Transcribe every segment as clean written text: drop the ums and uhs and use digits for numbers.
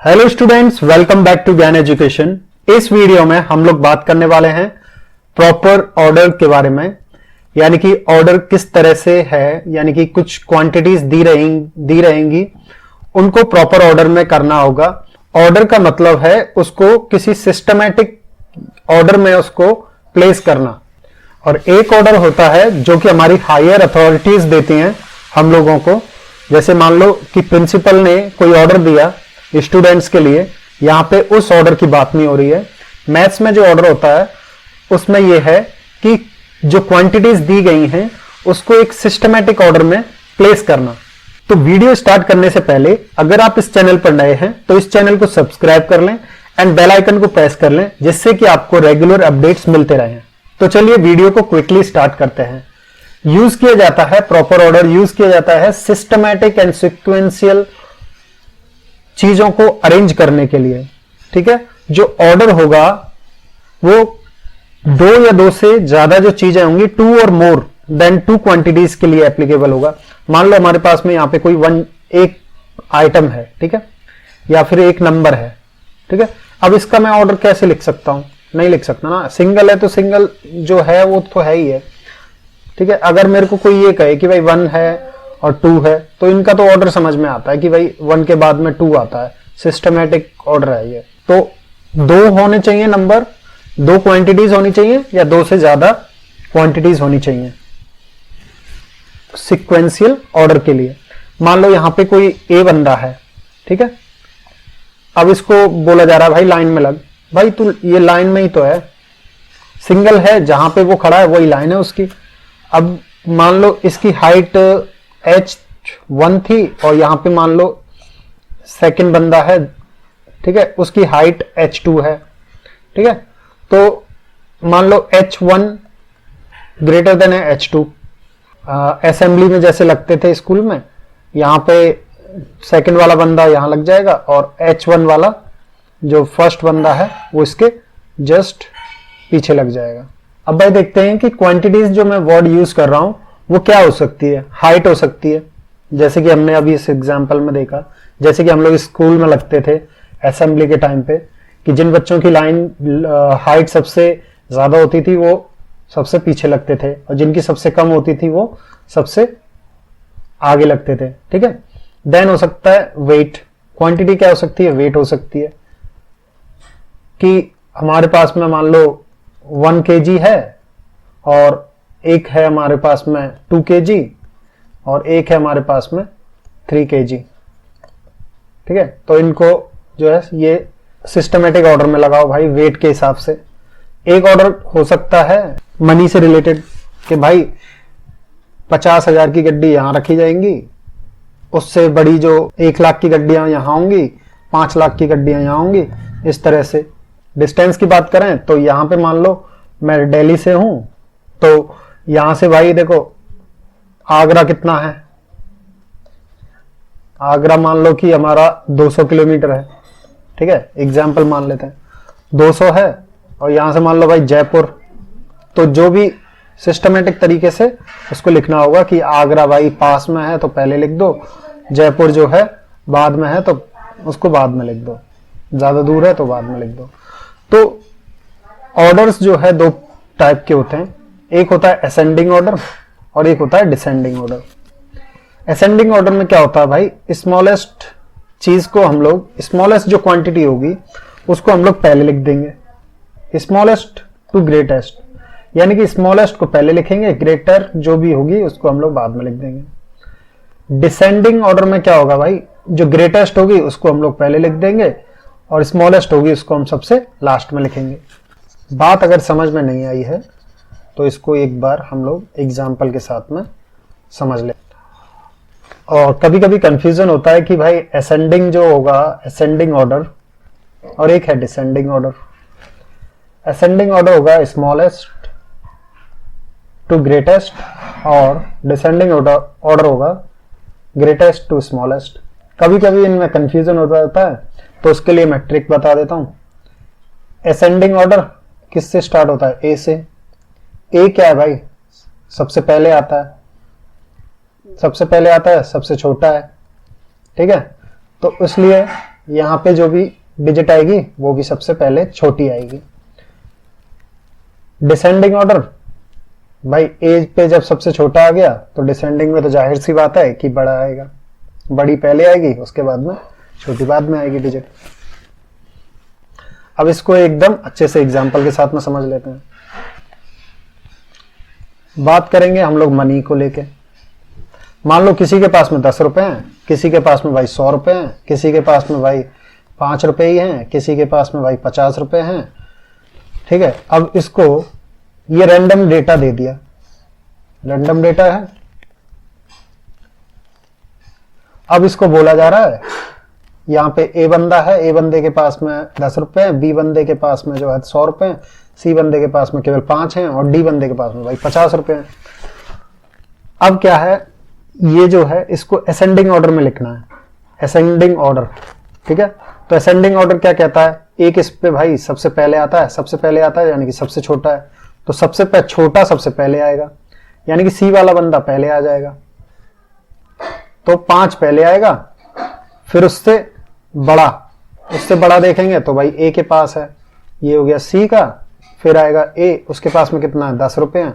Hello students, welcome back to Gyan education. इस video में हम लोग बात करने वाले हैं प्रॉपर ऑर्डर के बारे में, यानी कि ऑर्डर किस तरह से है, यानी कि कुछ क्वांटिटीज दी रहेंगी, उनको प्रॉपर ऑर्डर में करना होगा। ऑर्डर का मतलब है उसको किसी सिस्टमैटिक ऑर्डर में उसको प्लेस करना। और एक ऑर्डर होता है जो कि हमारी हायर अथॉरिटीज देती हैं हम लोगों को। जैसे मान लो कि प्रिंसिपल ने कोई ऑर्डर दिया स्टूडेंट्स के लिए, यहां पे उस ऑर्डर की बात नहीं हो रही है। मैथ्स में जो ऑर्डर होता है उसमें यह है कि जो क्वांटिटीज दी गई हैं उसको एक सिस्टमैटिक ऑर्डर में प्लेस करना। तो वीडियो स्टार्ट करने से पहले अगर आप इस चैनल पर नए हैं तो इस चैनल को सब्सक्राइब कर लें एंड बेल आइकन को प्रेस कर लें, जिससे कि आपको रेगुलर अपडेट्स मिलते रहें। तो चलिए वीडियो को क्विकली स्टार्ट करते हैं। यूज किया जाता है प्रॉपर ऑर्डर, यूज किया जाता है सिस्टमैटिक एंड सिक्वेंशियल चीजों को अरेंज करने के लिए। ठीक है, जो ऑर्डर होगा वो दो या दो से ज्यादा जो चीजें होंगी, टू और मोर देन टू क्वांटिटीज के लिए एप्लीकेबल होगा। मान लो हमारे पास में यहां पे कोई एक आइटम है, ठीक है, या फिर एक नंबर है, ठीक है। अब इसका मैं ऑर्डर कैसे लिख सकता हूं? नहीं लिख सकता ना। सिंगल है तो सिंगल जो है वो तो है ही है, ठीक है। अगर मेरे को कोई ये कहे कि भाई 1 है और 2 है तो इनका तो ऑर्डर समझ में आता है कि भाई 1 के बाद में 2 आता है, सिस्टमैटिक ऑर्डर है ये। तो दो होने चाहिए नंबर, दो क्वांटिटीज होनी चाहिए या दो से ज्यादा क्वांटिटीज होनी चाहिए सिक्वेंशियल ऑर्डर के लिए। मान लो यहां पे कोई ए बंदा है, ठीक है। अब इसको बोला जा रहा है भाई लाइन में लग। भाई तू ये लाइन में ही तो है, सिंगल है, जहां पे वो खड़ा है वही लाइन है उसकी। अब मान लो इसकी हाइट h1 थी और यहां पे मान लो सेकंड बंदा है, ठीक है, उसकी हाइट h2 है, ठीक है। तो मान लो h1 ग्रेटर देन है h2। असेंबली में जैसे लगते थे स्कूल में, यहां पे सेकंड वाला बंदा यहां लग जाएगा और h1 वाला जो फर्स्ट बंदा है वो इसके जस्ट पीछे लग जाएगा। अब भाई देखते हैं कि क्वांटिटीज जो मैं वर्ड यूज कर रहा हूं वो क्या हो सकती है। हाइट हो सकती है, जैसे कि हमने अभी इस एग्जांपल में देखा, जैसे कि हम लोग स्कूल में लगते थे असेंबली के टाइम पे, कि जिन बच्चों की लाइन हाइट सबसे ज्यादा होती थी वो सबसे पीछे लगते थे और जिनकी सबसे कम होती थी वो सबसे आगे लगते थे, ठीक है। देन हो सकता है वेट। क्वांटिटी क्या हो सकती है? वेट हो सकती है कि हमारे पास में मान लो 1 kg है और एक है हमारे पास में 2 kg और एक है हमारे पास में 3 kg, ठीक है। तो इनको जो है ये सिस्टमेटिक ऑर्डर में लगाओ भाई, वेट के हिसाब से। एक ऑर्डर हो सकता है मनी से रिलेटेड कि भाई 50,000 की गड्डी यहां रखी जाएंगी, उससे बड़ी जो 1 लाख की गड्डियां यहां होंगी, 5 लाख की गड्डियां यहां होंगी। इस तरह से डिस्टेंस की बात करें तो यहां पे मान लो मैं दिल्ली से हूं, तो यहां से भाई देखो आगरा कितना है, आगरा मान लो कि हमारा 200 किलोमीटर है, ठीक है, एग्जाम्पल मान लेते हैं 200 है। और यहां से मान लो भाई जयपुर, तो जो भी सिस्टमेटिक तरीके से उसको लिखना होगा कि आगरा भाई पास में है तो पहले लिख दो, जयपुर जो है बाद में है तो उसको बाद में लिख दो, ज्यादा दूर है तो बाद में लिख दो। तो ऑर्डर्स जो है दो टाइप के होते हैं, एक होता है असेंडिंग ऑर्डर और एक होता है डिसेंडिंग ऑर्डर। असेंडिंग ऑर्डर में क्या होता है भाई, स्मॉलेस्ट चीज को हम लोग, स्मॉलेस्ट जो क्वांटिटी होगी उसको हम लोग पहले लिख देंगे, स्मॉलेस्ट टू ग्रेटेस्ट, यानी कि स्मॉलेस्ट को पहले लिखेंगे, ग्रेटर जो भी होगी उसको हम लोग बाद में लिख देंगे। डिसेंडिंग ऑर्डर में क्या होगा भाई, जो ग्रेटेस्ट होगी उसको हम लोग पहले लिख देंगे और स्मॉलेस्ट होगी उसको हम सबसे लास्ट में लिखेंगे। बात अगर समझ में नहीं आई है तो इसको एक बार हम लोग एग्जाम्पल के साथ में समझ ले। और कभी कभी कंफ्यूजन होता है कि भाई असेंडिंग जो होगा असेंडिंग ऑर्डर और एक है डिसेंडिंग ऑर्डर। असेंडिंग ऑर्डर होगा स्मॉलेस्ट टू ग्रेटेस्ट और डिसेंडिंग ऑर्डर होगा ग्रेटेस्ट टू स्मॉलेस्ट। कभी कभी इनमें कंफ्यूजन होता रहता है तो उसके लिए मैं ट्रिक बता देता हूं। असेंडिंग ऑर्डर किससे स्टार्ट होता है? ए से। ए क्या है भाई? सबसे पहले आता है, सबसे पहले आता है, सबसे छोटा है, ठीक है। तो इसलिए यहाँ पे जो भी डिजिट आएगी वो भी सबसे पहले छोटी आएगी। डिसेंडिंग ऑर्डर, भाई ए पे जब सबसे छोटा आ गया तो डिसेंडिंग में तो जाहिर सी बात है कि बड़ा आएगा, बड़ी पहले आएगी उसके बाद में छोटी बाद में आएगी डिजिट। अब इसको एकदम अच्छे से एग्जांपल के साथ में समझ लेते हैं। बात करेंगे हम लोग मनी को लेके। मान लो किसी के पास में 10 रुपए हैं, किसी के पास में भाई 100 रुपए हैं, किसी के पास में भाई 5 रुपए ही हैं, किसी के पास में भाई 50 रुपए हैं। ठीक है, अब इसको ये रैंडम डेटा दे दिया, रैंडम डेटा है। अब इसको बोला जा रहा है यहाँ पे ए बंदा है, ए बंदे के पास में 10 रुपए हैं, बी बंदे के पास में जो है 100 रुपए हैं, सी बंदे के पास में केवल 5 हैं और डी बंदे के पास में भाई 50 रुपए हैं। अब क्या है, ये जो है इसको असेंडिंग ऑर्डर में लिखना है, असेंडिंग ऑर्डर। ठीक है, तो असेंडिंग ऑर्डर क्या कहता है, एक इस पे भाई सबसे पहले आता है, सबसे पहले आता है यानी कि सबसे छोटा है, तो सबसे छोटा सबसे पहले आएगा, यानी कि सी वाला बंदा पहले आ जाएगा, तो 5 पहले आएगा। फिर उससे बड़ा देखेंगे तो भाई ए के पास है, ये हो गया सी का। फिर आएगा ए, उसके पास में कितना है 10 रुपए हैं।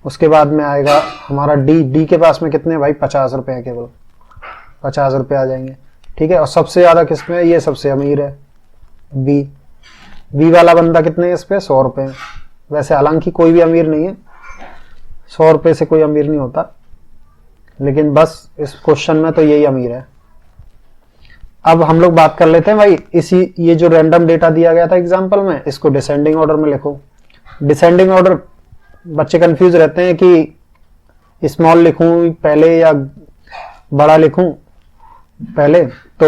उसके बाद में आएगा हमारा डी, डी के पास में कितने भाई 50 रुपए हैं, केवल 50 रुपए आ जाएंगे। ठीक है, और सबसे ज्यादा किसमें है, ये सबसे अमीर है बी, बी वाला बंदा कितने है इस पे 100 रुपए हैं। वैसे हालांकि कोई भी अमीर नहीं है, 100 रुपए से कोई अमीर नहीं होता, लेकिन बस इस क्वेश्चन में तो यही अमीर है। अब हम लोग बात कर लेते हैं भाई इसी, ये जो रैंडम डेटा दिया गया था एग्जांपल में, इसको डिसेंडिंग ऑर्डर में लिखो। डिसेंडिंग ऑर्डर, बच्चे कंफ्यूज रहते हैं कि स्मॉल लिखूं पहले या बड़ा लिखूं पहले। तो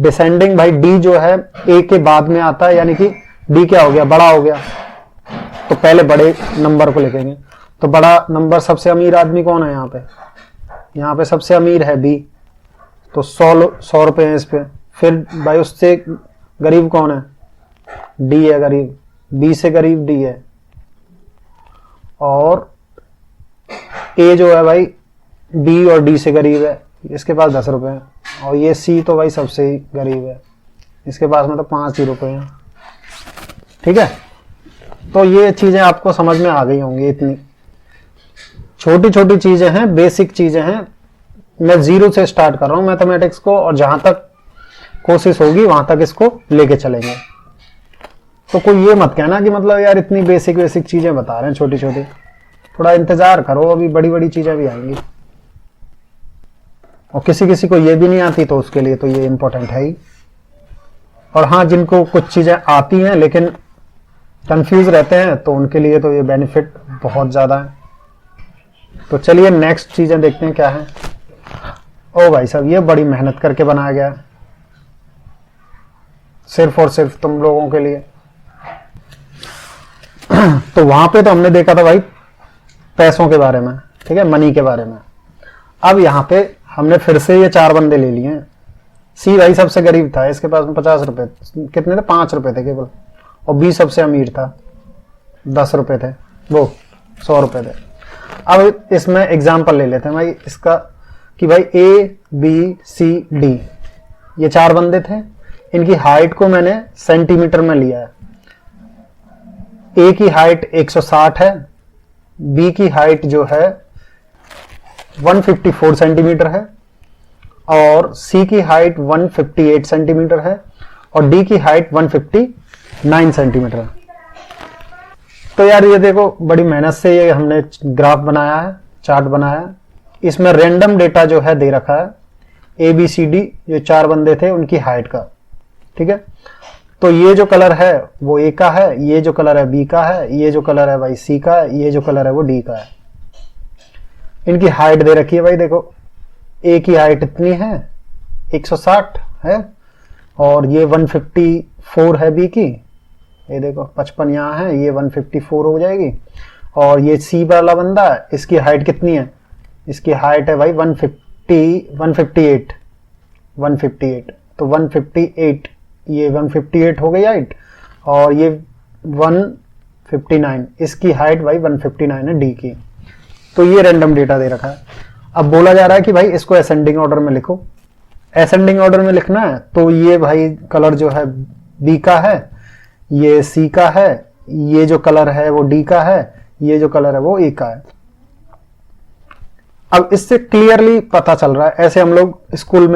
डिसेंडिंग भाई डी जो है ए के बाद में आता है, यानी कि डी क्या हो गया, बड़ा हो गया, तो पहले बड़े नंबर को लिखेंगे। तो बड़ा नंबर, सबसे अमीर आदमी कौन है यहाँ पे सबसे अमीर है बी, तो 100 रुपए हैं इस पे। फिर भाई उससे गरीब कौन है, डी है गरीब, बी से गरीब डी है, और ए जो है भाई बी और डी से गरीब है, इसके पास 10 रुपए हैं। और ये सी तो भाई सबसे ही गरीब है, इसके पास में तो 5 ही रुपए हैं। ठीक है, तो ये चीजें आपको समझ में आ गई होंगी, इतनी छोटी छोटी चीजें हैं, बेसिक चीजें हैं। मैं 0 से स्टार्ट कर रहा हूं मैथमेटिक्स को, और जहां तक कोशिश होगी वहां तक इसको लेके चलेंगे। तो कोई ये मत कहना कि मतलब यार इतनी बेसिक चीजें बता रहे हैं छोटी छोटी, थोड़ा इंतजार करो, अभी बड़ी बड़ी चीजें भी आएंगी। और किसी किसी को ये भी नहीं आती तो उसके लिए तो ये इंपॉर्टेंट है ही। और हाँ, जिनको कुछ चीजें आती हैं लेकिन कंफ्यूज रहते हैं तो उनके लिए तो ये बेनिफिट बहुत ज्यादा है। तो चलिए नेक्स्ट चीजें देखते हैं क्या है। ओ भाई साहब, ये बड़ी मेहनत करके बनाया गया है, सिर्फ और सिर्फ तुम लोगों के लिए। तो वहां पे तो हमने देखा था भाई पैसों के बारे में, ठीक है, मनी के बारे में। अब यहाँ पे हमने फिर से ये 4 बंदे ले लिए हैं। सी भाई सबसे गरीब था, इसके पास में 50 रुपए, कितने थे 5 रुपए थे केवल। और बी सबसे अमीर था, 10 रुपए थे, वो 100 रुपए थे। अब इसमें एग्जाम्पल ले लेते हैं भाई इसका, कि भाई ए बी सी डी ये 4 बंदे थे, इनकी हाइट को मैंने सेंटीमीटर में लिया है। ए की हाइट 160 है, बी की हाइट जो है 154 सेंटीमीटर है, और सी की हाइट 158 सेंटीमीटर है, और डी की हाइट 159 सेंटीमीटर है। तो यार ये देखो, बड़ी मेहनत से ये हमने ग्राफ बनाया है, चार्ट बनाया है। इसमें रैंडम डेटा जो है दे रखा है, ए बी सी डी जो 4 बंदे थे उनकी हाइट का। ठीक है, तो ये जो कलर है वो ए का है, ये जो कलर है बी का है, ये जो कलर है भाई सी का है, ये जो कलर है वो डी का है। इनकी हाइट दे रखी है भाई, देखो ए की हाइट इतनी है 160 है, और ये 154 है बी की, ये देखो 55 यहाँ है, ये 154 हो जाएगी। और ये सी वाला बंदा है, इसकी हाइट कितनी है, इसकी हाइट है भाई 158, तो 158, ये 158 हो गई हाइट, और ये 159, इसकी हाइट भाई 159 है डी की। तो ये रैंडम डेटा दे रखा है। अब बोला जा रहा है कि भाई इसको असेंडिंग ऑर्डर में लिखो। असेंडिंग ऑर्डर में लिखना है तो ये भाई कलर जो है बी का है, ये सी का है, ये जो कलर है वो डी का है, ये जो कलर है वो ए का है। अब इससे क्लियरली पता चल रहा है, ऐसे हम लोग स्कूल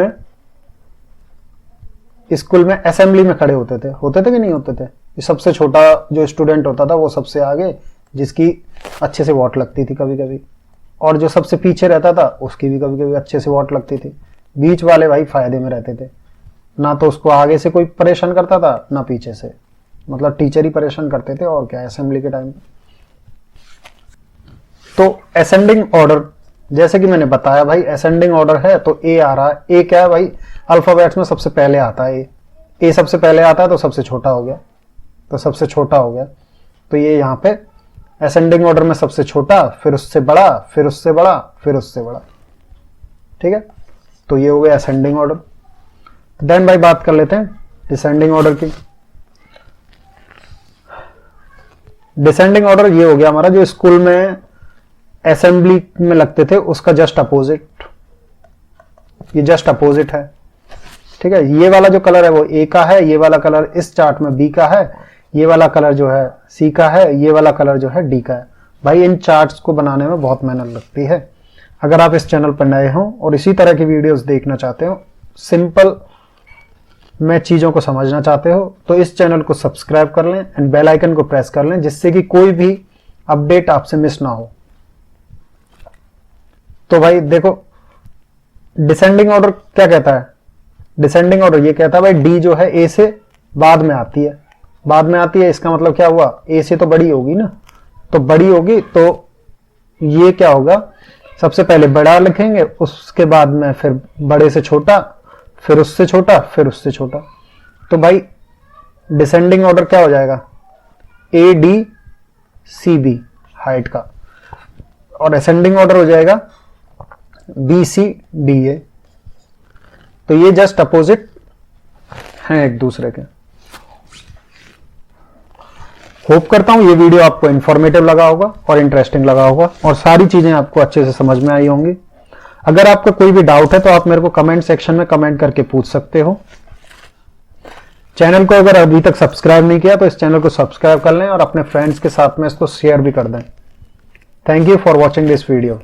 में असेंबली में खड़े होते थे कि नहीं होते थे? सबसे छोटा जो स्टूडेंट होता था वो सबसे आगे, जिसकी अच्छे से वोट लगती थी कभी कभी, और जो सबसे पीछे रहता था उसकी भी कभी कभी अच्छे से वोट लगती थी। बीच वाले भाई फायदे में रहते थे, ना तो उसको आगे से कोई परेशान करता था ना पीछे से, मतलब टीचर ही परेशान करते थे और क्या असेंबली के टाइम। तो असेंडिंग ऑर्डर जैसे कि मैंने बताया भाई, असेंडिंग ऑर्डर है तो ए आ रहा है। ए क्या है भाई? अल्फाबेट्स में सबसे पहले आता है ए सबसे पहले आता है तो सबसे छोटा हो गया, तो सबसे छोटा हो गया। तो ये यहाँ पे असेंडिंग ऑर्डर में सबसे छोटा, फिर उससे बड़ा, फिर उससे बड़ा, फिर उससे बड़ा। ठीक है, तो ये हो गया असेंडिंग ऑर्डर। देन भाई बात कर लेते हैं डिसेंडिंग ऑर्डर की। डिसेंडिंग ऑर्डर ये हो गया हमारा जो स्कूल में असेंबली में लगते थे उसका जस्ट अपोजिट, ये जस्ट अपोजिट है। ठीक है, ये वाला जो कलर है वो ए का है, ये वाला कलर इस चार्ट में बी का है, ये वाला कलर जो है सी का है, ये वाला कलर जो है डी का है। भाई इन चार्ट्स को बनाने में बहुत मेहनत लगती है। अगर आप इस चैनल पर नए हो और इसी तरह की वीडियोस देखना चाहते हो, सिंपल में चीजों को समझना चाहते हो, तो इस चैनल को सब्सक्राइब कर लें एंड बेल आइकन को प्रेस कर लें, जिससे कि कोई भी अपडेट आपसे मिस ना हो। तो भाई देखो डिसेंडिंग ऑर्डर क्या कहता है? डिसेंडिंग ऑर्डर ये कहता है भाई डी जो है ए से बाद में आती है, बाद में आती है। इसका मतलब क्या हुआ? ए से तो बड़ी होगी ना, तो बड़ी होगी तो ये क्या होगा? सबसे पहले बड़ा लिखेंगे, उसके बाद में फिर बड़े से छोटा, फिर उससे छोटा, फिर उससे छोटा। तो भाई डिसेंडिंग ऑर्डर क्या हो जाएगा? A D C B height का, और असेंडिंग ऑर्डर हो जाएगा बी सी डी ए। तो ये जस्ट अपोजिट हैं एक दूसरे के। होप करता हूं ये वीडियो आपको इंफॉर्मेटिव लगा होगा और इंटरेस्टिंग लगा होगा और सारी चीजें आपको अच्छे से समझ में आई होंगी। अगर आपका कोई भी डाउट है तो आप मेरे को कमेंट सेक्शन में कमेंट करके पूछ सकते हो। चैनल को अगर अभी तक सब्सक्राइब नहीं किया तो इस चैनल को सब्सक्राइब कर लें और अपने फ्रेंड्स के साथ में इसको शेयर भी कर दें। Thank you for watching this video.